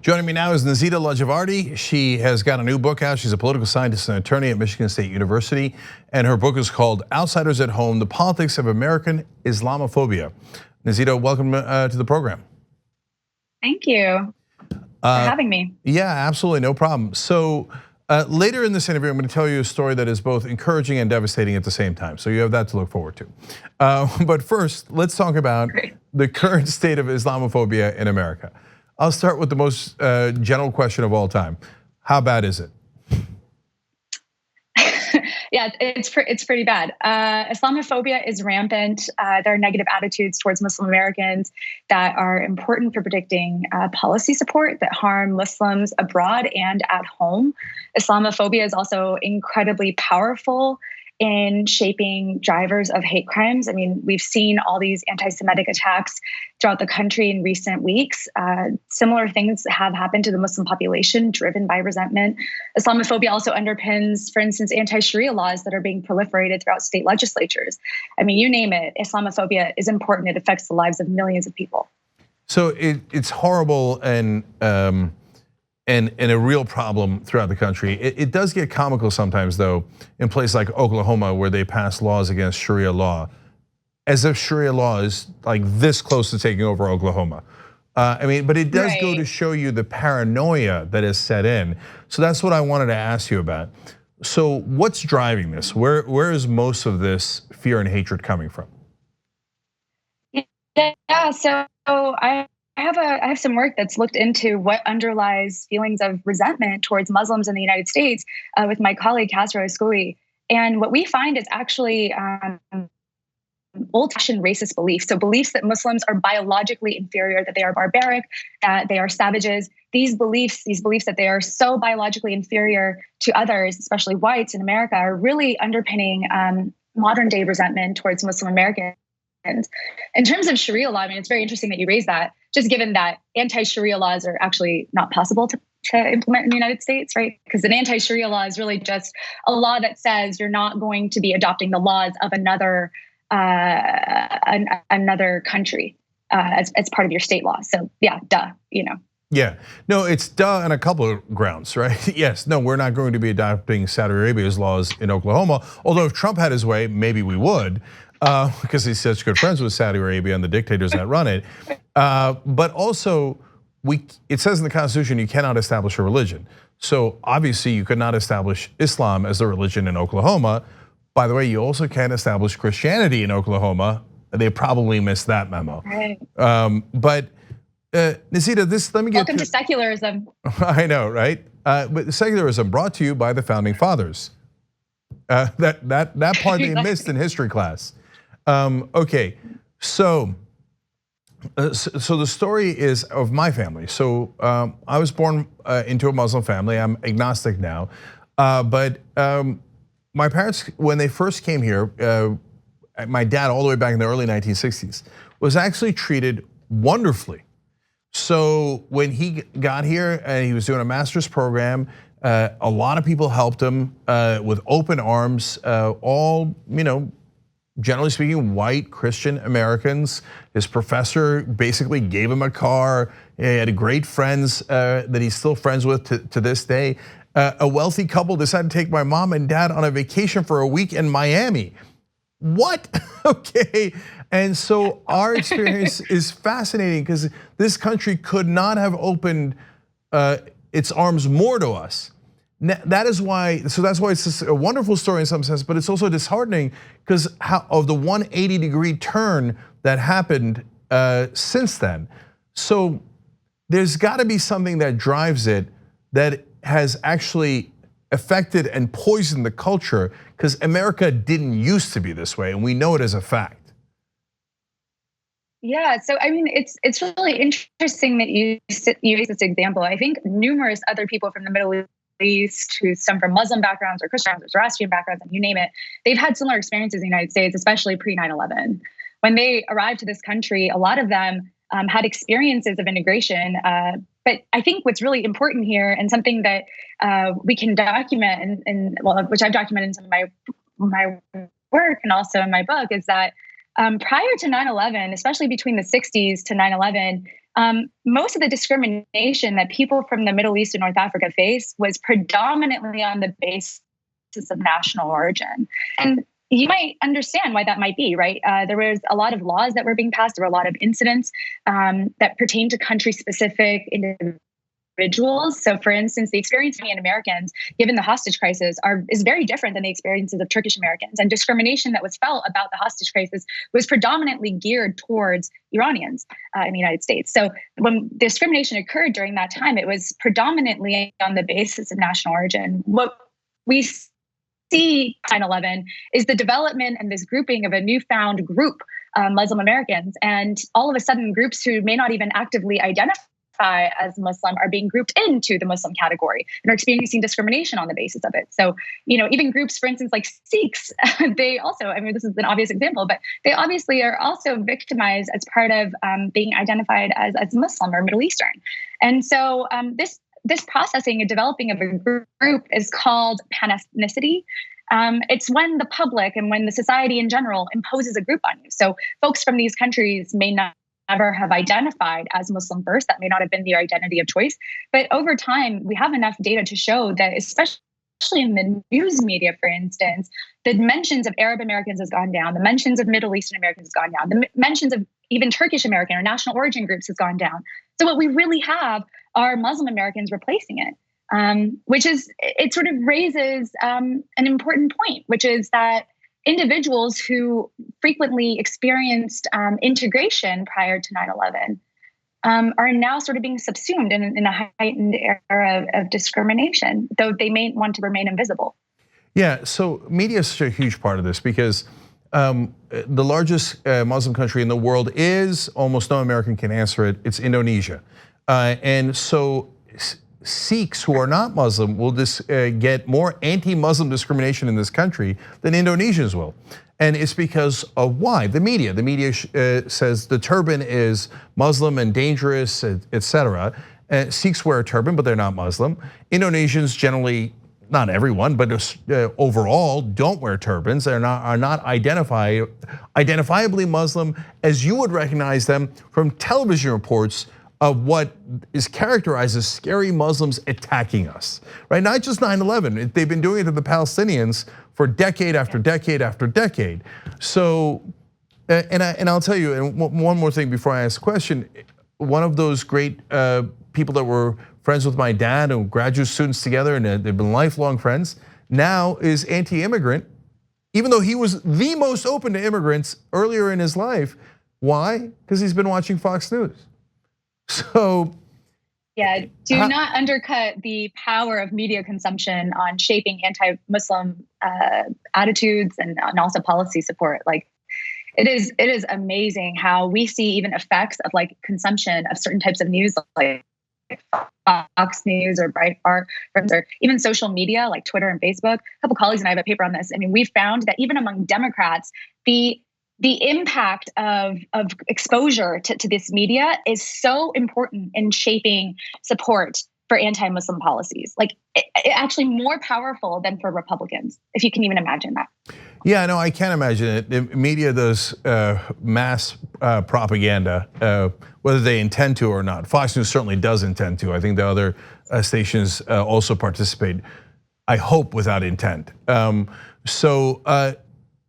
Joining me now is Nazita Lajevardi. She has got a new book out. She's a political scientist and attorney at Michigan State University. And her book is called Outsiders at Home, The Politics of American Islamophobia. Nazita, welcome to the program. Thank you for having me. Yeah, absolutely, no problem. So later in this interview, I'm gonna tell you a story that is both encouraging and devastating at the same time. So you have that to look forward to. But first, let's talk about the current state of Islamophobia in America. I'll start with the most general question of all time. How bad is it? Yeah, it's pretty bad. Islamophobia is rampant. There are negative attitudes towards Muslim Americans that are important for predicting policy support that harm Muslims abroad and at home. Islamophobia is also incredibly powerful in shaping drivers of hate crimes. I mean, we've seen all these anti-Semitic attacks throughout the country in recent weeks. Similar things have happened to the Muslim population driven by resentment. Islamophobia also underpins, for instance, anti-sharia laws that are being proliferated throughout state legislatures. I mean, you name it, Islamophobia is important. It affects the lives of millions of people. So it's horrible and a real problem throughout the country. It does get comical sometimes, though, in places like Oklahoma, where they pass laws against Sharia law, as if Sharia law is like this close to taking over Oklahoma. I mean, but it does go to show you the paranoia that is set in. So that's what I wanted to ask you about. So what's driving this? Where is most of this fear and hatred coming from? Yeah, so I have some work that's looked into what underlies feelings of resentment towards Muslims in the United States with my colleague Kasra Oskoui. And what we find is actually old-fashioned racist beliefs. So beliefs that Muslims are biologically inferior, that they are barbaric, that they are savages. These beliefs that they are so biologically inferior to others, especially whites in America, are really underpinning modern day resentment towards Muslim Americans. In terms of Sharia law, I mean, it's very interesting that you raised that, just given that anti-Sharia laws are actually not possible to implement in the United States, right? Because an anti-Sharia law is really just a law that says you're not going to be adopting the laws of another country as part of your state law. So yeah, duh, you know. Yeah, no, it's duh on a couple of grounds, right? Yes, no, we're not going to be adopting Saudi Arabia's laws in Oklahoma. Although if Trump had his way, maybe we would. Because he's such good friends with Saudi Arabia and the dictators that run it. But also, it says in the Constitution you cannot establish a religion. So obviously you could not establish Islam as a religion in Oklahoma. By the way, you also can't establish Christianity in Oklahoma. They probably missed that memo. Right. But Nazita, let me get welcome to secularism. I know, right? But secularism brought to you by the founding fathers. That part they missed in history class. Okay, so the story is of my family. So I was born into a Muslim family. I'm agnostic now, but my parents, when they first came here, my dad, all the way back in the early 1960s, was actually treated wonderfully. So when he got here and he was doing a master's program, a lot of people helped him with open arms, all, generally speaking, white Christian Americans. His professor basically gave him a car. He had great friends that he's still friends with to this day. A wealthy couple decided to take my mom and dad on a vacation for a week in Miami. What? Okay. And so our experience is fascinating because this country could not have opened its arms more to us. That is why, so that's why it's just a wonderful story in some sense, but it's also disheartening because of the 180-degree turn that happened since then. So there's got to be something that drives it that has actually affected and poisoned the culture, because America didn't used to be this way, and we know it as a fact. Yeah, so I mean, it's really interesting that you use this example. I think numerous other people from the Middle East who stem from Muslim backgrounds or Christian or Zoroastrian backgrounds, and you name it, they've had similar experiences in the United States, especially pre 9/11. When they arrived to this country, a lot of them had experiences of integration. But I think what's really important here, and something that we can document, and which I've documented in some of my work and also in my book, is that prior to 9/11, especially between the 60s to 9/11, most of the discrimination that people from the Middle East and North Africa face was predominantly on the basis of national origin. And you might understand why that might be, right? There was a lot of laws that were being passed. There were a lot of incidents that pertain to country-specific individuals. So, for instance, the experience of Iranian Americans, given the hostage crisis, is very different than the experiences of Turkish Americans. And discrimination that was felt about the hostage crisis was predominantly geared towards Iranians in the United States. So, when discrimination occurred during that time, it was predominantly on the basis of national origin. What we see 9/11 is the development and this grouping of a newfound group, Muslim Americans, and all of a sudden groups who may not even actively identify as Muslim are being grouped into the Muslim category and are experiencing discrimination on the basis of it. So, even groups, for instance, like Sikhs, they also, this is an obvious example, but they obviously are also victimized as part of being identified as Muslim or Middle Eastern. And so this processing and developing of a group is called panethnicity. It's when the public and when the society in general imposes a group on you. So folks from these countries may never have identified as Muslim first. That may not have been their identity of choice. But over time, we have enough data to show that, especially in the news media, for instance, the mentions of Arab Americans has gone down. The mentions of Middle Eastern Americans has gone down. The mentions of even Turkish American or national origin groups has gone down. So what we really have are Muslim Americans replacing it, it sort of raises an important point, which is that individuals who frequently experienced integration prior to 9/11 are now sort of being subsumed in a heightened era of discrimination, though they may want to remain invisible. Yeah, so media is such a huge part of this because the largest Muslim country in the world is, almost no American can answer it, it's Indonesia. And so Sikhs who are not Muslim will get more anti-Muslim discrimination in this country than Indonesians will. And it's because of why? The media. The media says the turban is Muslim and dangerous, etc. Sikhs wear a turban, but they're not Muslim. Indonesians generally, not everyone, but overall, don't wear turbans. They're not identifiably Muslim as you would recognize them from television reports of what is characterized as scary Muslims attacking us, right? Not just 9/11, they've been doing it to the Palestinians for decade after decade after decade. So, and I'll tell you, and one more thing before I ask a question, one of those great people that were friends with my dad and graduate students together, and they've been lifelong friends, now is anti-immigrant, even though he was the most open to immigrants earlier in his life. Why? Because he's been watching Fox News. So, yeah, do not undercut the power of media consumption on shaping anti-Muslim attitudes and also policy support. Like, it is amazing how we see even effects of like consumption of certain types of news, like Fox News or Breitbart, or even social media like Twitter and Facebook. A couple colleagues and I have a paper on this. I mean, we found that even among Democrats, the impact of exposure to this media is so important in shaping support for anti-Muslim policies. Like, it actually more powerful than for Republicans, if you can even imagine that. Yeah, no, I can't imagine it. The media does mass propaganda, whether they intend to or not. Fox News certainly does intend to. I think the other stations also participate, I hope without intent.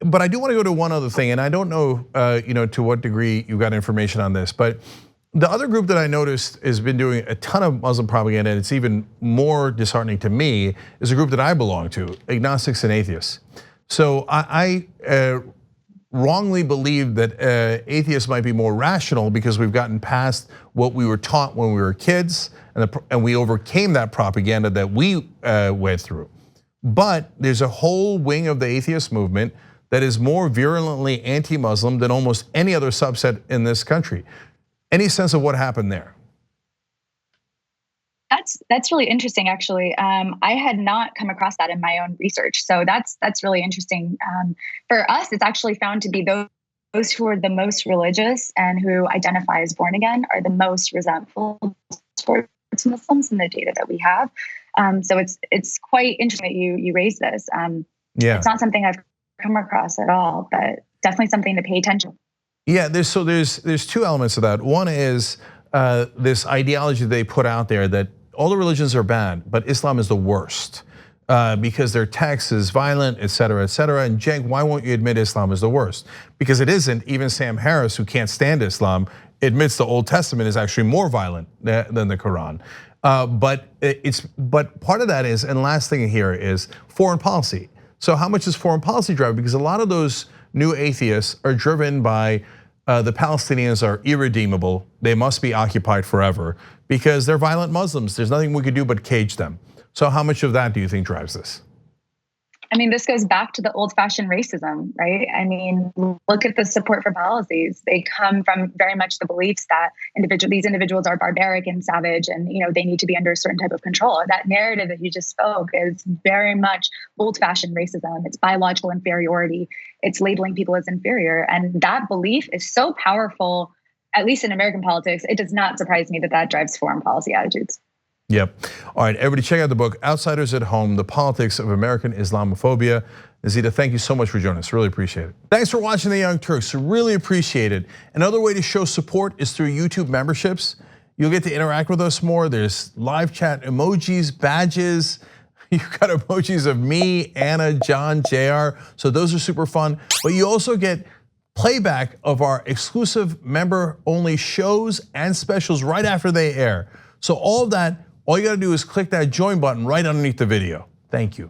But I do want to go to one other thing, and I don't know, to what degree you got information on this, but the other group that I noticed has been doing a ton of Muslim propaganda, and it's even more disheartening to me, is a group that I belong to, agnostics and atheists. So I wrongly believe that atheists might be more rational because we've gotten past what we were taught when we were kids, and we overcame that propaganda that we went through. But there's a whole wing of the atheist movement that is more virulently anti-Muslim than almost any other subset in this country. Any sense of what happened there? That's really interesting, actually. I had not come across that in my own research, so that's really interesting. For us, it's actually found to be those who are the most religious and who identify as born again are the most resentful towards Muslims in the data that we have. So it's quite interesting that you raised this. Yeah, it's not something I've come across at all, but definitely something to pay attention. Yeah, there's two elements of that. One is this ideology they put out there that all the religions are bad, but Islam is the worst because their text is violent, et cetera, et cetera. And Cenk, why won't you admit Islam is the worst? Because it isn't. Even Sam Harris, who can't stand Islam, admits the Old Testament is actually more violent than the Quran. But part of that is, and last thing here is foreign policy. So how much is foreign policy driven? Because a lot of those new atheists are driven by the Palestinians are irredeemable. They must be occupied forever because they're violent Muslims. There's nothing we could do but cage them. So how much of that do you think drives this? I mean, this goes back to the old-fashioned racism, right? I mean, look at the support for policies. They come from very much the beliefs that these individuals are barbaric and savage, and they need to be under a certain type of control. That narrative that you just spoke is very much old-fashioned racism. It's biological inferiority. It's labeling people as inferior, and that belief is so powerful. At least in American politics, it does not surprise me that drives foreign policy attitudes. Yep. All right, everybody check out the book, Outsiders at Home, The Politics of American Islamophobia. Nazita, thank you so much for joining us, really appreciate it. Thanks for watching The Young Turks, really appreciate it. Another way to show support is through YouTube memberships. You'll get to interact with us more. There's live chat emojis, badges. You've got emojis of me, Anna, John, JR, so those are super fun. But you also get playback of our exclusive member-only shows and specials right after they air. So all of that, all you gotta do is click that join button right underneath the video. Thank you.